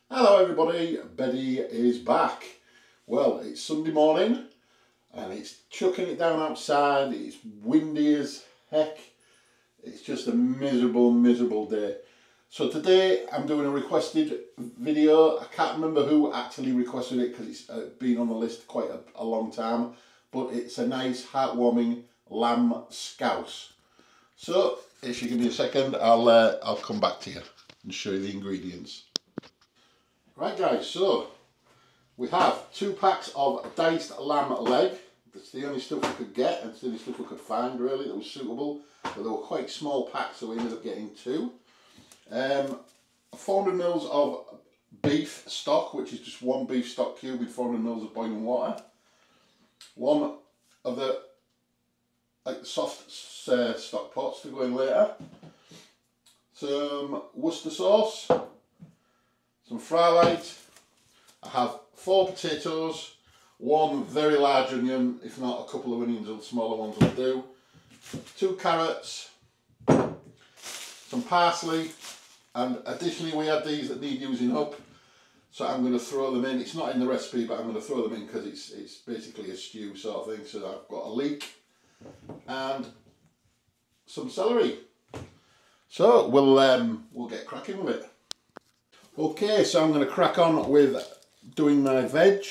Hello everybody, Betty is back. Well, it's Sunday morning and it's chucking it down outside. It's windy as heck. It's just a miserable day. So today I'm doing a requested video. I can't remember who actually requested it because it's been on the list quite a long time. But it's a nice heartwarming lamb scouse. So if you give me a second, I'll come back to you and show you the ingredients. Right guys, so we have 2 packs of diced lamb leg. That's the only stuff we could get, and it's the only stuff we could find really that was suitable. But they were quite small packs, so we ended up getting 2. 400 mils of beef stock, which is just 1 beef stock cube with 400 mils of boiling water. 1 of the soft stock pots to go in later. Some Worcester sauce. Some fry light. I have 4 potatoes, 1 very large onion, if not a couple of onions, the smaller ones will do, 2 carrots, some parsley, and additionally we had these that need using up, so I'm going to throw them in. It's not in the recipe, but I'm going to throw them in because it's basically a stew sort of thing. So I've got a leek and some celery. So we'll get cracking with it. Okay, so I'm going to crack on with doing my veg.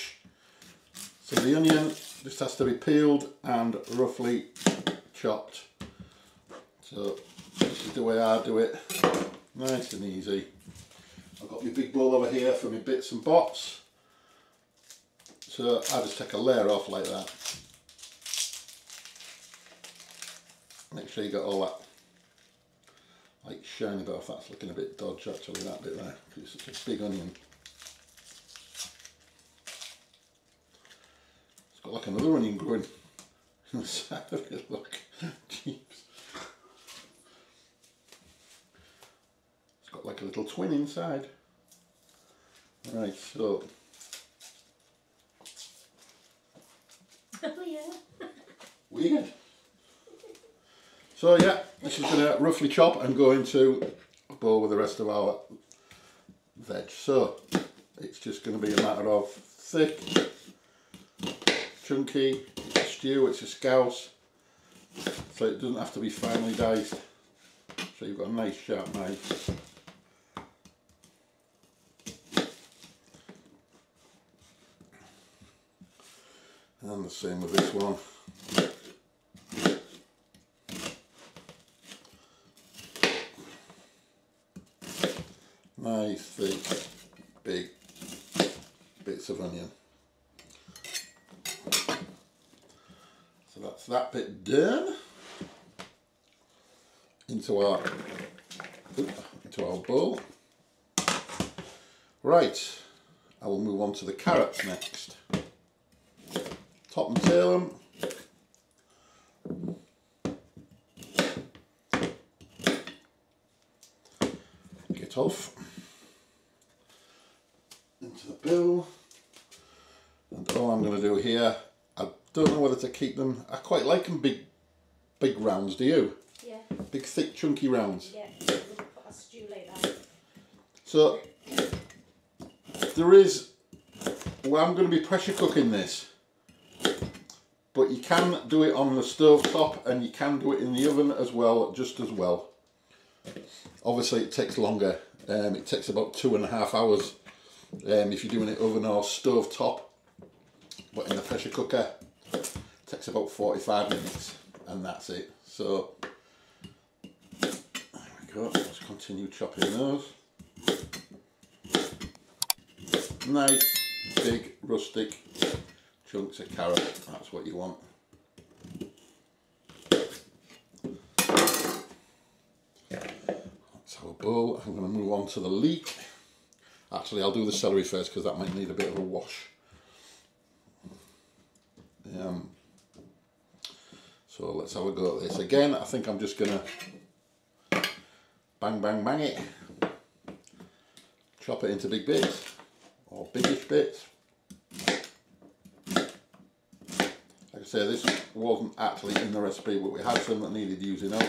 So the onion just has to be peeled and roughly chopped. So this is the way I do it, nice and easy. I've got my big bowl over here for my bits and bots. So I just take a layer off like that. Make sure you got all that like shiny bit off. That's looking a bit dodgy actually, that bit there, because it's such a big onion. It's got like another onion growing in the side of it, look. Jeez. It's got like a little twin inside. Right, so. Oh yeah. Weird. So yeah, this is going to roughly chop and go into a bowl with the rest of our veg. So it's just going to be a matter of thick, chunky, it's a stew, it's a scouse, so it doesn't have to be finely diced. So you've got a nice sharp knife. And the same with this one. Nice thick, big bits of onion. So that's that bit done. Into our bowl. Right, I will move on to the carrots next. Top and tail them. Get off into the bill, and all I'm going to do here, I don't know whether to keep them, I quite like them big rounds, do you? Yeah. Big thick chunky rounds. Yeah, put a stew like that. So there is, well, I'm going to be pressure cooking this, but you can do it on the stove top and you can do it in the oven as well, just as well. Obviously it takes longer, it takes about 2.5 hours if you're doing it oven or stove top, but in the pressure cooker it takes about 45 minutes and that's it. So there we go, let's continue chopping those. Nice big rustic chunks of carrot, that's what you want. That's our bowl. I'm going to move on to the leek. Actually, I'll do the celery first because that might need a bit of a wash. So let's have a go at this. Again, I think I'm just going to bang it. Chop it into big bits, or biggish bits. Like I say, this wasn't actually in the recipe, but we had some that needed using up.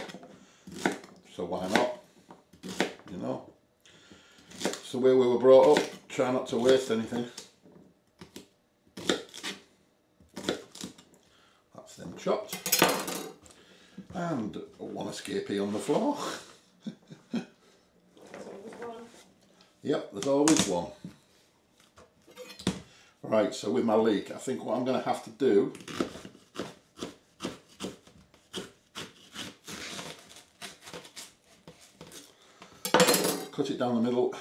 So why not? You know. So where we were brought up, try not to waste anything. That's them chopped. And one escapee on the floor. Yep, there's always one. Right, so with my leek, I think what I'm going to have to do cut it down the middle.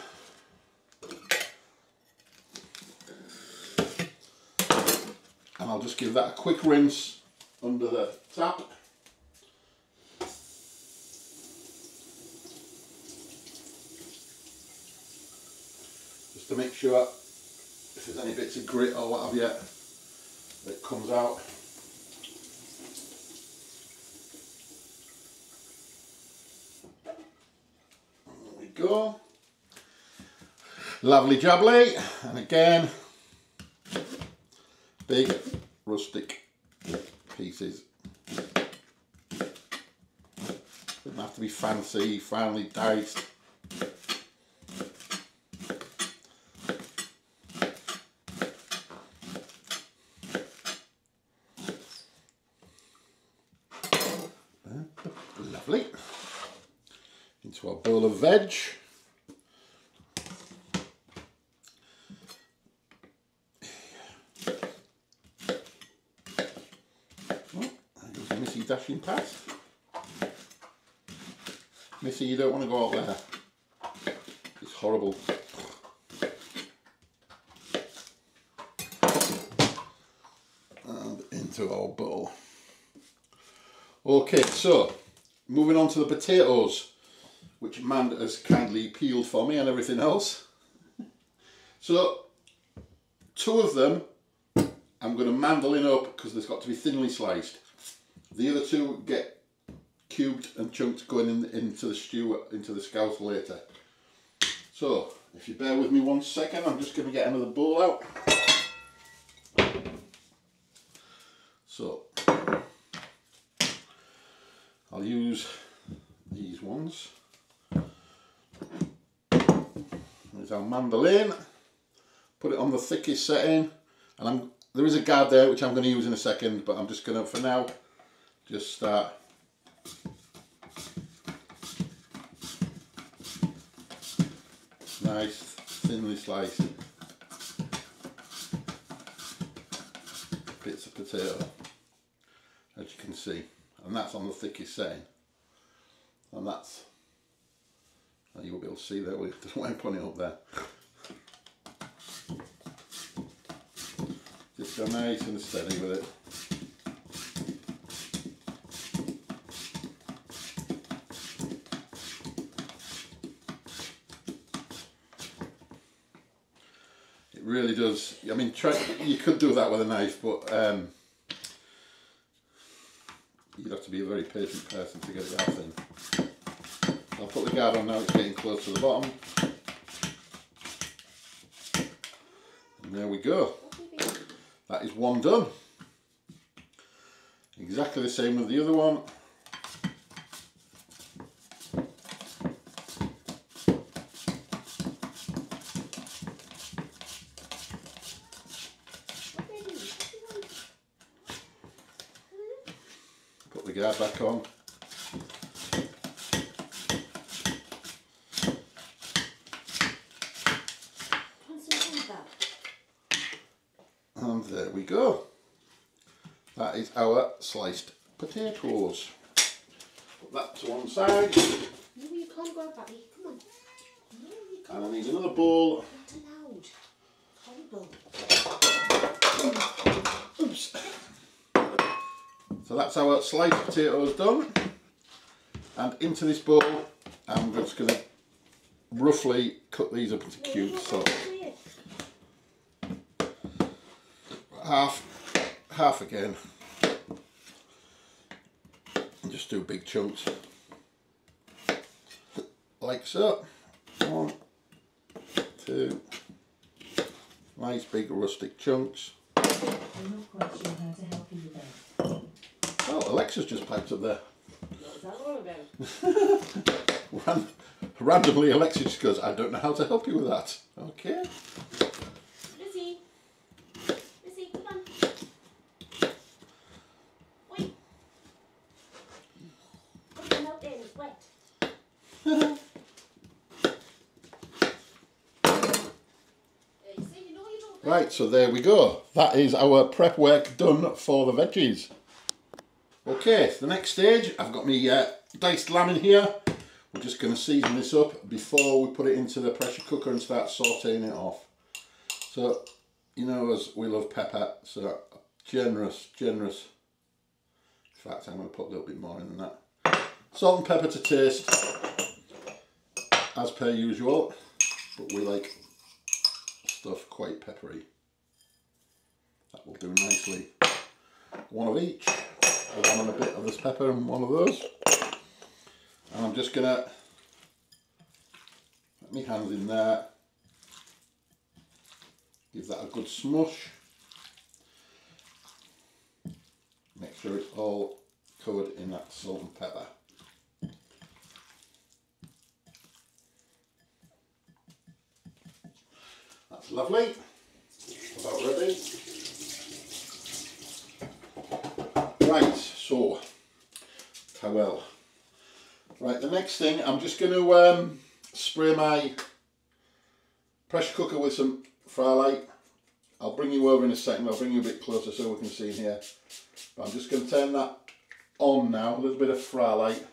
And I'll just give that a quick rinse under the tap. Just to make sure if there's any bits of grit or what have you that comes out. There we go. Lovely jubbly, and again, big rustic pieces. Doesn't have to be fancy, finely diced. Lovely. Into our bowl of veg. Missy dashing past. Missy, you don't want to go out there. It's horrible. And into our bowl. Okay, so moving on to the potatoes, which Amanda has kindly peeled for me and everything else. So, 2 of them I'm going to mandolin up because they've got to be thinly sliced. The other 2 get cubed and chunked going into the stew, into the scouse later. So, if you bear with me 1 second, I'm just going to get another bowl out. So, I'll use these ones. There's our mandolin. Put it on the thickest setting, and there is a guard there which I'm going to use in a second, but I'm just going to, for now, just start nice, thinly sliced bits of potato, as you can see, and that's on the thickest setting, and that's, you won't be able to see that, there's no way I'm putting it up there. Just go nice and steady with it. It really does. I mean, you could do that with a knife, but you'd have to be a very patient person to get it that thin. I'll put the guard on now, it's getting close to the bottom. And there we go. That is one done. Exactly the same with the other one. Put the guard back on. And there we go. That is our sliced potatoes. Put that to one side. No, you can't go back. Come on. No, you can't. And I need another bowl. Not allowed. Horrible. Oops. So that's our sliced potatoes done. And into this bowl, I'm just going to roughly cut these up into cubes. So half again, and just do big chunks like so. 1, 2, nice big rustic chunks. I'm not quite sure how to help you with that. Oh, Alexa's just piped up there. What's that all about? Randomly Alexa just goes, I don't know how to help you with that. Okay. Right, so there we go. That is our prep work done for the veggies. Okay, so the next stage, I've got my diced lamb in here. We're just going to season this up before we put it into the pressure cooker and start sauteing it off. So, you know us, we love pepper, so generous. In fact, I'm going to put a little bit more in than that. Salt and pepper to taste, as per usual, but we like stuff quite peppery. That will do nicely. One of each, one and a bit of this pepper and one of those. And I'm just gonna put my hands in there, give that a good smush, make sure it's all covered in that salt and pepper. That's lovely, about ready. Right, so, towel. Right, the next thing, I'm just going to spray my pressure cooker with some Frylight. I'll bring you over in a second, I'll bring you a bit closer so we can see in here. But I'm just going to turn that on now, a little bit of Frylight.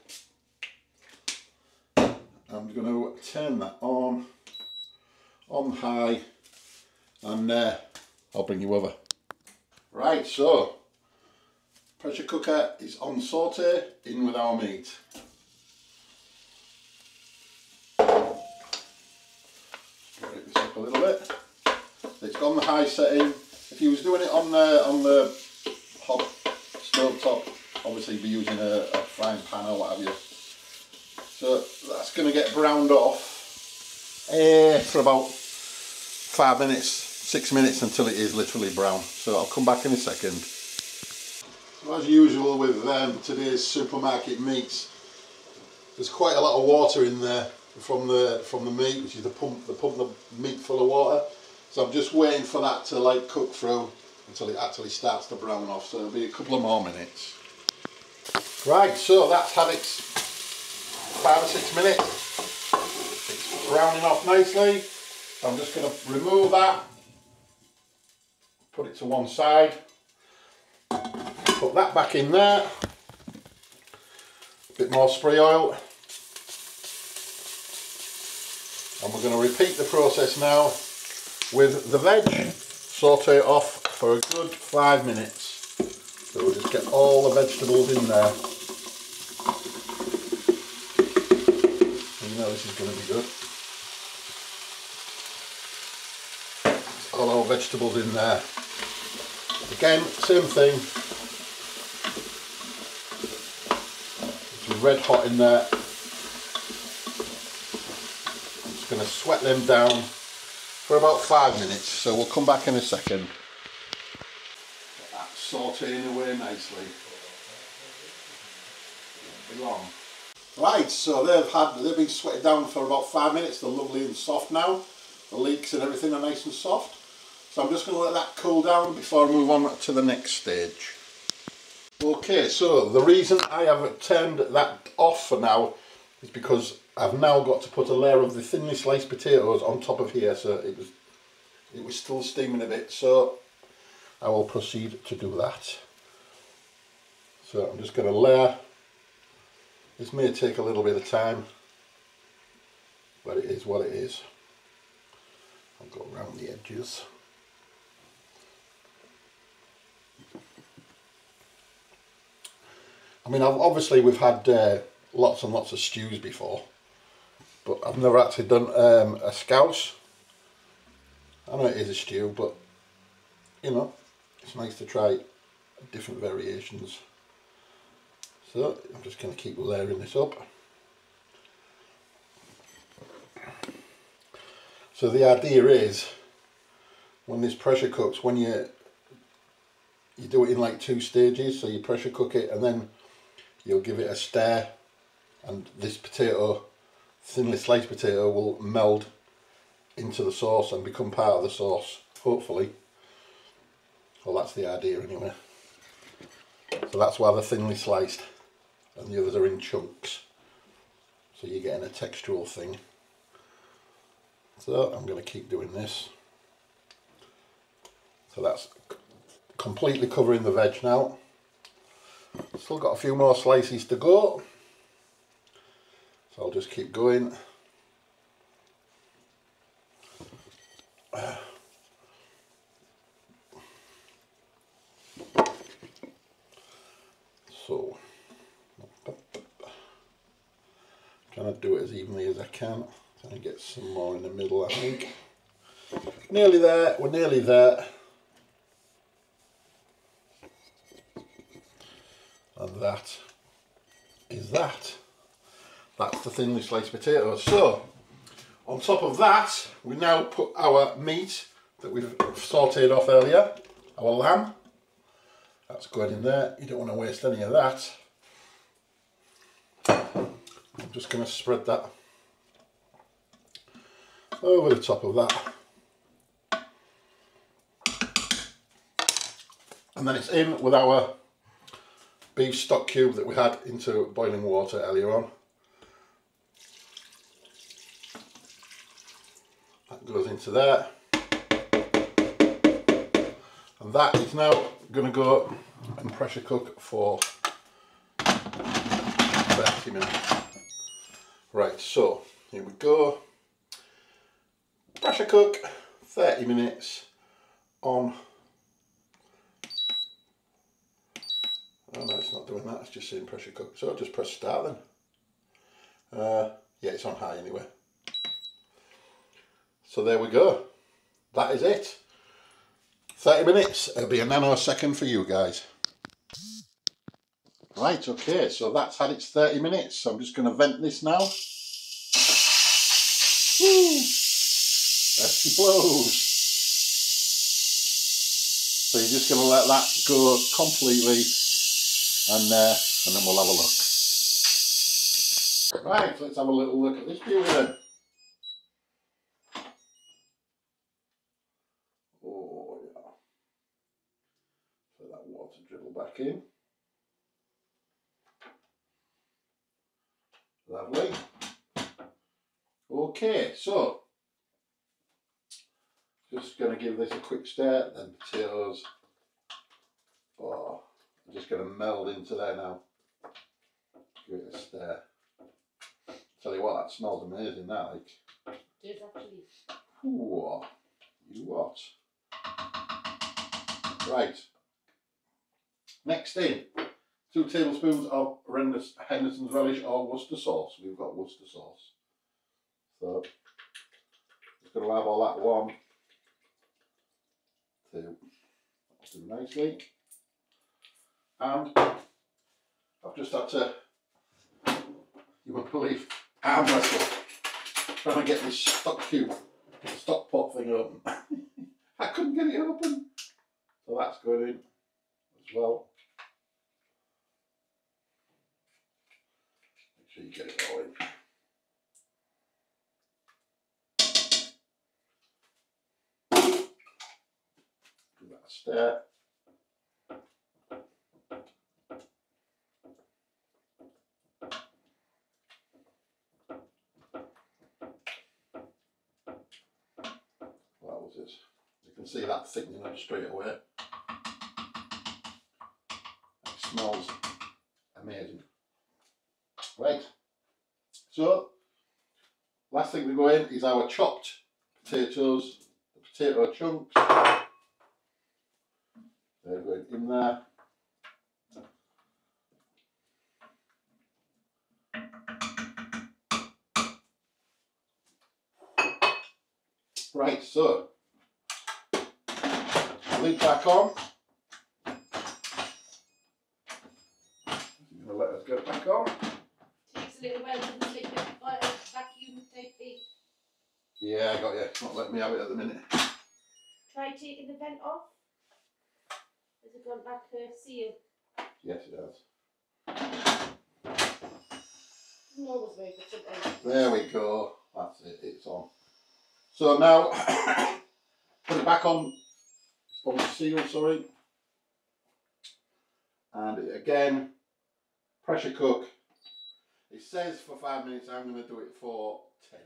I'm going to turn that on high, and I'll bring you over. Right, so pressure cooker is on saute, in with our meat. Break this up a little bit. It's on the high setting. If you was doing it on the hob stove top, obviously you'd be using a frying pan or what have you. So that's going to get browned off for about 5 minutes, 6 minutes until it is literally brown. So I'll come back in a second. So as usual with today's supermarket meats, there's quite a lot of water in there from the meat, which is the pump the meat full of water. So I'm just waiting for that to like cook through until it actually starts to brown off. So it'll be a couple of more minutes. Right, so that's had its 5 or 6 minutes. It's browning off nicely. I'm just going to remove that, put it to one side, put that back in there, a bit more spray oil, and we're going to repeat the process now with the veg. Saute it off for a good 5 minutes. So we'll just get all the vegetables in there. And you know this is going to be good. All our vegetables in there. Again, same thing. It's red hot in there. I'm just going to sweat them down for about 5 minutes. So we'll come back in a second. Get that sauteing away nicely. Won't be long. Right, so they've been sweated down for about 5 minutes. They're lovely and soft now. The leeks and everything are nice and soft. So I'm just going to let that cool down before I move on to the next stage. Okay, so the reason I have turned that off for now is because I've now got to put a layer of the thinly sliced potatoes on top of here. So it was still steaming a bit, so I will proceed to do that. So I'm just going to layer. This may take a little bit of time, but it is what it is. I'll go around the edges. I mean, obviously we've had lots and lots of stews before, but I've never actually done a scouse. I know it is a stew, but you know, it's nice to try different variations. So I'm just going to keep layering this up. So the idea is, when this pressure cooks, when you do it in like 2 stages, so you pressure cook it and then you'll give it a stir, and this potato, thinly sliced potato, will meld into the sauce and become part of the sauce, hopefully. Well, that's the idea anyway. So that's why they're thinly sliced and the others are in chunks, so you're getting a textural thing. So I'm going to keep doing this So that's completely covering the veg now. Still got a few more slices to go. So I'll just keep going. So, trying to do it as evenly as I can. Trying to get some more in the middle, I think. Nearly there, we're nearly there. And that is that. That's the thinly sliced potatoes. So, on top of that, we now put our meat that we've sauteed off earlier, our lamb. That's going in there. You don't want to waste any of that. I'm just going to spread that over the top of that. And then it's in with our beef stock cube that we had into boiling water earlier on. That goes into there. And that is now going to go and pressure cook for 30 minutes. Right, so here we go. Pressure cook 30 minutes on. Oh no, it's not doing that, it's just saying pressure cook. So I'll just press start then. Yeah, it's on high anyway. So there we go. That is it. 30 minutes. It'll be a nanosecond for you guys. Right, okay, so that's had its 30 minutes. So I'm just going to vent this now. Woo! There she blows. So you're just going to let that go completely, and then we'll have a look. Right, let's have a little look at this beauty then. Oh yeah. So that water dribble back in. Lovely. Okay, so just going to give this a quick stir. Then potatoes. Oh, I'm just going to meld into there now. Give it a stir. Tell you what, that smells amazing. That like. It is actually. Ooh, you what? Right. Next in, 2 tablespoons of Henderson's relish or Worcester sauce. We've got Worcester sauce. So, just going to have all that 1, 2, that's doing nicely. And I've just had to, you won't believe, arm wrestle, trying to get this stock cube, stock pot thing open. I couldn't get it open. So that's going in as well. Make sure you get it all in. Give that a stir. What was this? You can see that thickening up straight away. It smells amazing. Right, so last thing to go in is our chopped potatoes, the potato chunks. They're going in there. Right, so lid back on. You're going to let us get back on. Takes a little while to take it by a vacuum type thing. Yeah, I got you. It's not letting me have it at the minute. Try taking the vent off. Has it gone back to seal? Yes, it has. Doesn't always work, but sometimes. There we go. That's it. It's on. So now put it back on the seal, sorry. And again, pressure cook. It says for 5 minutes. I'm going to do it for 10.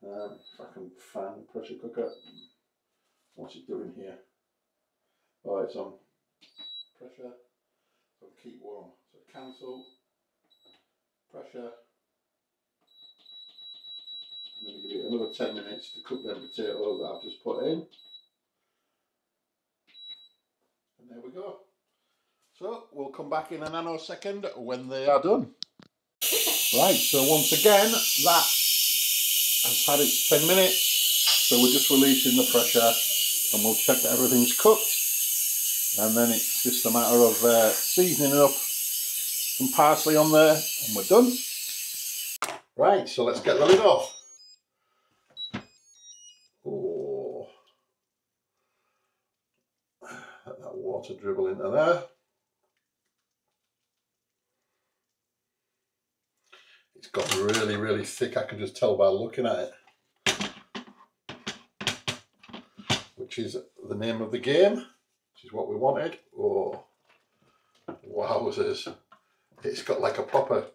If I can find the pressure cooker. What's it doing here? Oh, it's on pressure. So keep warm. So cancel. Pressure. I'm going to give it another 10 minutes to cook them potatoes that I've just put in. And there we go. So we'll come back in a nanosecond when they are done. Right, so once again, that has had its 10 minutes. So we're just releasing the pressure and we'll check that everything's cooked. And then it's just a matter of seasoning it up, some parsley on there, and we're done. Right, so let's get the lid off. Oh, let that water dribble into there. It's got really, really thick, I can just tell by looking at it. Which is the name of the game, which is what we wanted. Oh, wowzers. It's got like a proper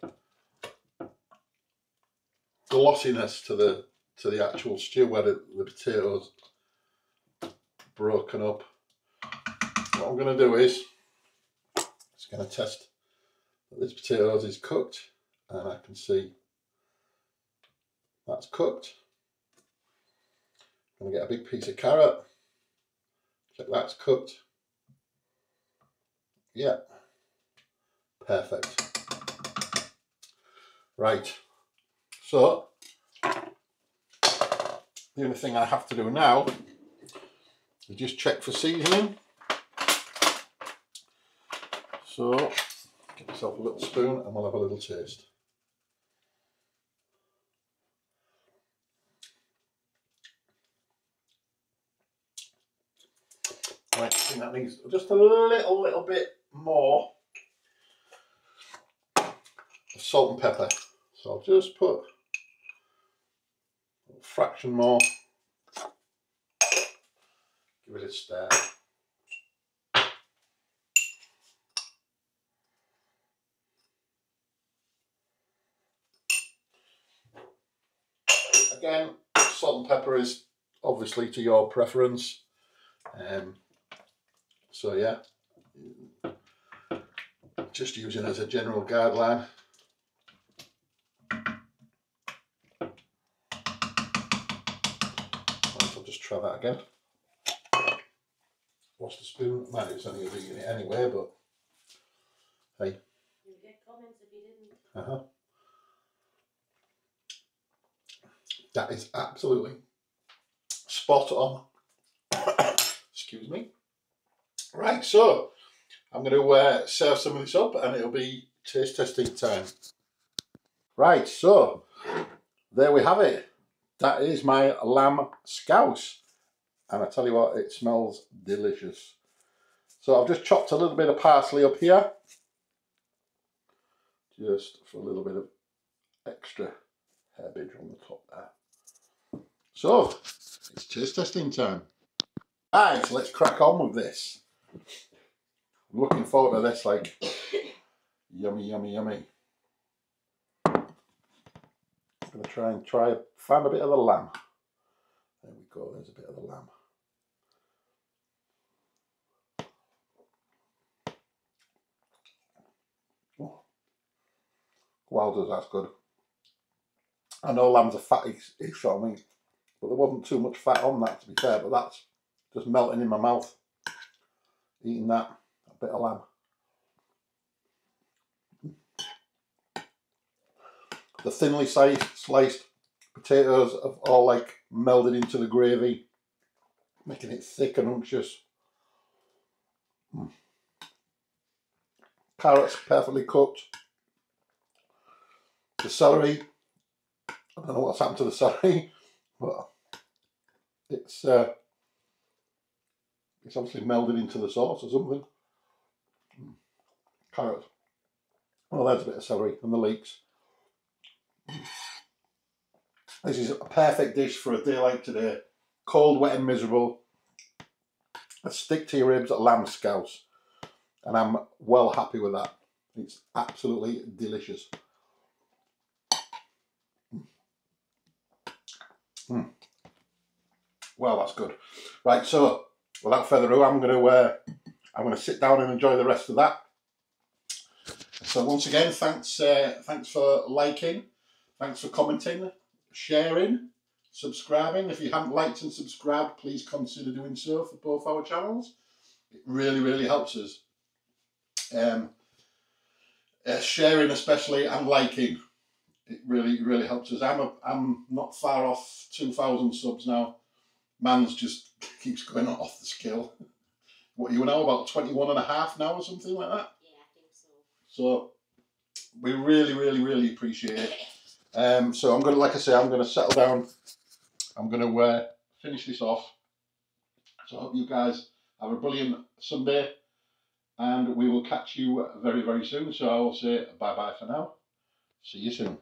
glossiness to the actual stew where the potatoes broken up. What I'm going to do is just going to test that this potatoes is cooked, and I can see that's cooked. I'm going to get a big piece of carrot, check that's cooked. Yeah, perfect. Right, so the only thing I have to do now is just check for seasoning. So get myself a little spoon and we'll have a little taste. Right, I think that needs just a little bit more of salt and pepper. So I'll just put a fraction more. Give it a stir. Again, salt and pepper is obviously to your preference. So yeah, just using it as a general guideline. I'll just try that again. What's the spoon? Might it's only eating it anyway, but hey. You'd get comments if you didn't. That is absolutely spot on. Excuse me. Right, so I'm going to serve some of this up and it'll be taste testing time. Right, so there we have it. That is my lamb scouse. And I tell you what, it smells delicious. So I've just chopped a little bit of parsley up here. Just for a little bit of extra herbage on the top there. So, it's taste testing time. Right, let's crack on with this. I'm looking forward to this, like, yummy, yummy, yummy. I'm going to try find a bit of the lamb. There we go, there's a bit of the lamb. Oh. Wowzers, that's good. I know lamb's a fatty sort of meat, but there wasn't too much fat on that, to be fair, but that's just melting in my mouth. Eating that, a bit of lamb. The thinly sliced potatoes have all like melded into the gravy, making it thick and unctuous. Carrots perfectly cooked. The celery, I don't know what's happened to the celery, but it's obviously melded into the sauce or something. Carrots. Well, there's a bit of celery and the leeks. This is a perfect dish for a day like today. Cold, wet and miserable. A stick to your ribs at lamb scouse. And I'm well happy with that. It's absolutely delicious. Well, that's good. Right, so without further ado, I'm gonna sit down and enjoy the rest of that. So once again, thanks for liking, thanks for commenting, sharing, subscribing. If you haven't liked and subscribed, please consider doing so for both our channels. It really, really helps us. Sharing especially and liking, it really helps us. I'm not far off 2,000 subs now. Man's just keeps going off the scale. What you know, about 21.5 now or something like that? Yeah, I think so. So we really appreciate it. So I'm gonna, like I say, I'm gonna settle down. I'm gonna finish this off. So I hope you guys have a brilliant Sunday, and we will catch you very soon. So I will say bye bye for now. See you soon.